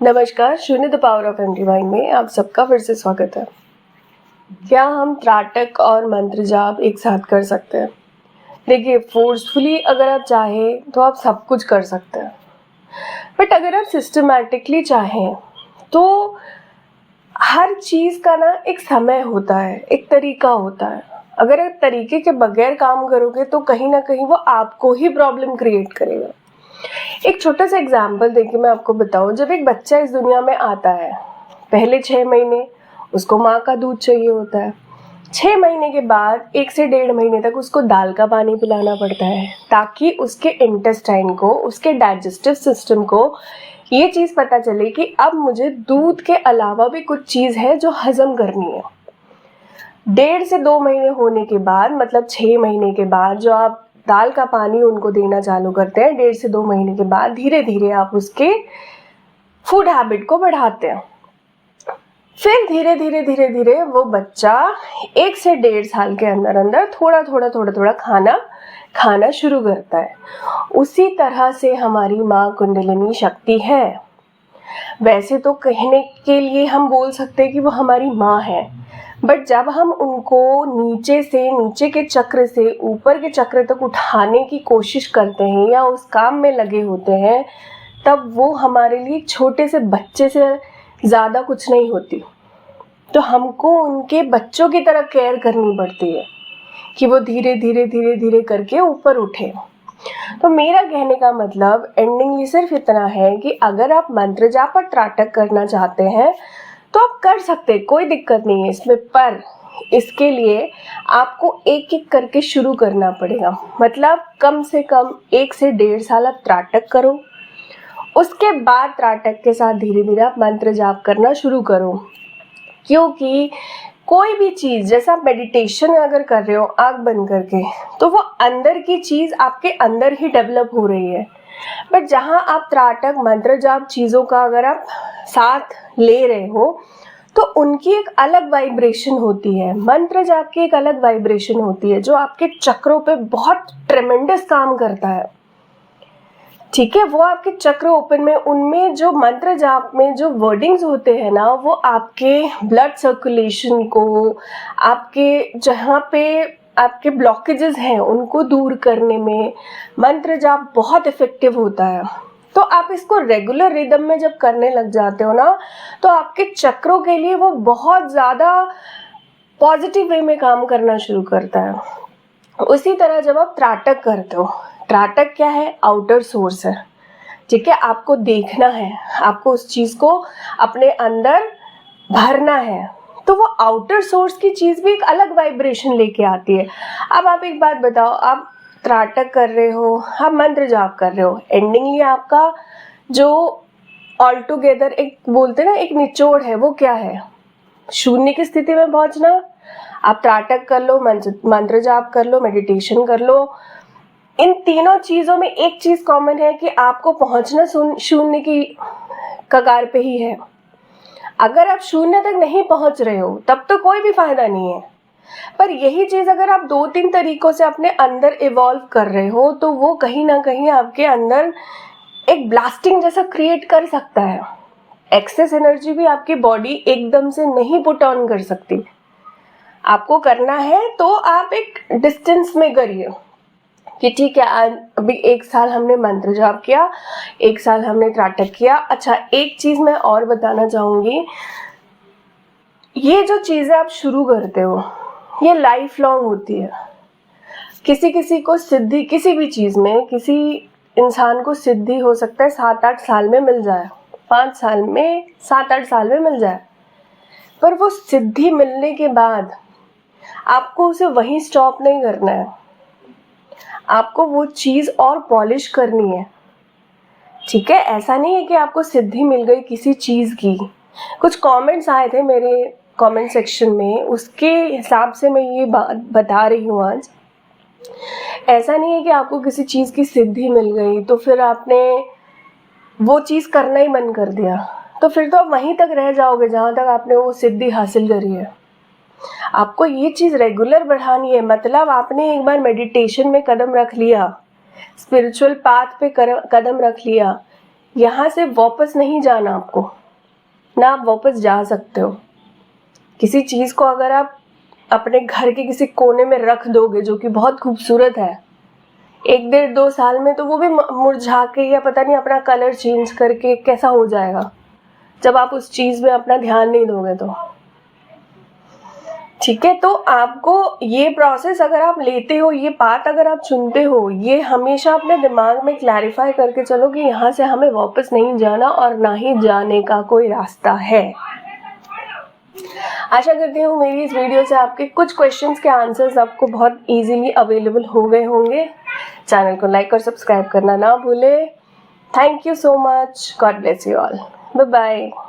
नमस्कार, शून्य the power of empty mind में आप सबका फिर से स्वागत है। क्या हम त्राटक और मंत्र जाप एक साथ कर सकते हैं? देखिए, फोर्सफुली अगर आप चाहें तो आप सब कुछ कर सकते हैं, बट अगर आप सिस्टमैटिकली चाहें तो हर चीज़ का ना एक समय होता है, एक तरीका होता है। अगर आप तरीके के बगैर काम करोगे तो कहीं ना कहीं वो आपको ही प्रॉब्लम क्रिएट करेगा। एक छोटा सा एग्जाम्पल देके मैं आपको बताऊं। जब एक बच्चा इस दुनिया में आता है, पहले 6 महीने उसको माँ का दूध चाहिए होता है। 6 महीने के बाद 1 से 1.5 महीने तक उसको दाल का पानी पिलाना पड़ता है, ताकि उसके इंटेस्टाइन को, उसके डाइजेस्टिव सिस्टम को ये चीज़ पता चले कि अब मुझे दूध के अलावा भी कुछ चीज़ है जो हजम करनी है। 1.5 से 2 महीने होने के बाद, मतलब 6 महीने के बाद जो आप दाल का पानी उनको देना चालू करते हैं, 1.5 से 2 महीने के बाद धीरे धीरे आप उसके फूड हैबिट को बढ़ाते हैं। फिर धीरे धीरे धीरे धीरे वो बच्चा 1 से 1.5 साल के अंदर अंदर थोड़ा थोड़ा खाना शुरू करता है। उसी तरह से हमारी माँ कुंडलिनी शक्ति है। वैसे तो कहने के लिए हम बोल सकते हैं कि वो हमारी माँ है, बट जब हम उनको नीचे के चक्र से ऊपर के चक्र तक उठाने की कोशिश करते हैं या उस काम में लगे होते हैं, तब वो हमारे लिए छोटे से बच्चे से ज़्यादा कुछ नहीं होती। तो हमको उनके बच्चों की तरह केयर करनी पड़ती है कि वो धीरे धीरे करके ऊपर उठे। तो मेरा कहने का मतलब एंडिंगली सिर्फ इतना है कि अगर आप मंत्र जाप और त्राटक करना चाहते हैं तो आप कर सकते हैं, कोई दिक्कत नहीं है इसमें। पर इसके लिए आपको एक एक करके शुरू करना पड़ेगा। मतलब कम से कम 1 से 1.5 साल आप त्राटक करो, उसके बाद त्राटक के साथ धीरे धीरे आप मंत्र जाप करना शुरू करो। क्योंकि कोई भी चीज़, जैसा आप मेडिटेशन अगर कर रहे हो आँख बंद करके, तो वो अंदर की चीज़ आपके अंदर ही डेवलप हो रही है। बट जहाँ आप त्राटक मंत्र जाप चीज़ों का अगर आप साथ ले रहे हो तो उनकी एक अलग वाइब्रेशन होती है। मंत्र जाप की एक अलग वाइब्रेशन होती है जो आपके चक्रों पे बहुत ट्रेमेंडस काम करता है। ठीक है, वो आपके चक्र ओपन में, उनमें जो मंत्र जाप में जो वर्डिंग्स होते हैं ना, वो आपके ब्लड सर्कुलेशन को, आपके जहाँ पे आपके ब्लॉकेजेस हैं उनको दूर करने में मंत्र जाप बहुत इफेक्टिव होता है। तो आप इसको रेगुलर रिदम में जब करने लग जाते हो ना, तो आपके चक्रों के लिए वो बहुत ज़्यादा पॉजिटिव वे में काम करना शुरू करता है। उसी तरह जब आप त्राटक करते हो, त्राटक क्या है? आउटर सोर्स है। ठीक है, आपको देखना है, आपको उस चीज़ को अपने अंदर भरना है, तो वो आउटर सोर्स की चीज़ भी एक अलग वाइब्रेशन लेके आती है। अब आप एक बात बताओ, आप त्राटक कर रहे हो, आप मंत्र जाप कर रहे हो, एंडिंगली आपका जो ऑल टुगेदर एक बोलते हैं ना, एक निचोड़ है, वो क्या है? शून्य की स्थिति में पहुंचना। आप त्राटक कर लो, मंत्र जाप कर लो, मेडिटेशन कर लो, इन तीनों चीज़ों में एक चीज़ कॉमन है कि आपको पहुंचना शून्य की कगार पे ही है। अगर आप शून्य तक नहीं पहुंच रहे हो तब तो कोई भी फायदा नहीं है। पर यही चीज़ अगर आप 2-3 तरीकों से अपने अंदर इवॉल्व कर रहे हो तो वो कहीं ना कहीं आपके अंदर एक ब्लास्टिंग जैसा क्रिएट कर सकता है। एक्सेस एनर्जी भी आपकी बॉडी एकदम से नहीं पुट ऑन कर सकती। आपको करना है तो आप एक डिस्टेंस में करिए कि ठीक है, आज अभी 1 साल हमने मंत्र जाप किया, 1 साल हमने त्राटक किया। अच्छा, एक चीज़ मैं और बताना चाहूँगी, ये जो चीज़ें आप शुरू करते हो ये लाइफ लॉन्ग होती है। किसी को सिद्धि, किसी भी चीज़ में किसी इंसान को सिद्धि हो सकता है 7-8 साल में मिल जाए, 5 साल में, 7-8 साल में मिल जाए। पर वो सिद्धि मिलने के बाद आपको उसे वहीं स्टॉप नहीं करना है, आपको वो चीज़ और पॉलिश करनी है। ठीक है, ऐसा नहीं है कि आपको सिद्धि मिल गई किसी चीज़ की। कुछ कमेंट्स आए थे मेरे कमेंट सेक्शन में, उसके हिसाब से मैं ये बात बता रही हूँ आज। ऐसा नहीं है कि आपको किसी चीज़ की सिद्धि मिल गई तो फिर आपने वो चीज़ करना ही बंद कर दिया, तो फिर तो आप वहीं तक रह जाओगे जहाँ तक आपने वो सिद्धि हासिल करी है। आपको ये चीज़ रेगुलर बढ़ानी है। मतलब आपने एक बार मेडिटेशन में कदम रख लिया, स्पिरिचुअल पाथ पे कदम रख लिया, यहाँ से वापस नहीं जाना आपको, ना आप वापस जा सकते हो। किसी चीज़ को अगर आप अपने घर के किसी कोने में रख दोगे जो कि बहुत खूबसूरत है, 1 डेढ़ 2 साल में तो वो भी मुरझा के या पता नहीं अपना कलर चेंज करके कैसा हो जाएगा जब आप उस चीज़ में अपना ध्यान नहीं दोगे तो। ठीक है, तो आपको ये प्रोसेस अगर आप लेते हो, ये पाथ अगर आप चुनते हो, ये हमेशा अपने दिमाग में क्लैरिफाई करके चलो कि यहाँ से हमें वापस नहीं जाना और ना ही जाने का कोई रास्ता है। आशा करती हूँ मेरी इस वीडियो से आपके कुछ क्वेश्चंस के आंसर्स आपको बहुत इजीली अवेलेबल हो गए होंगे। चैनल को लाइक और सब्सक्राइब करना ना भूले। Thank you so much. God bless you all. Bye bye.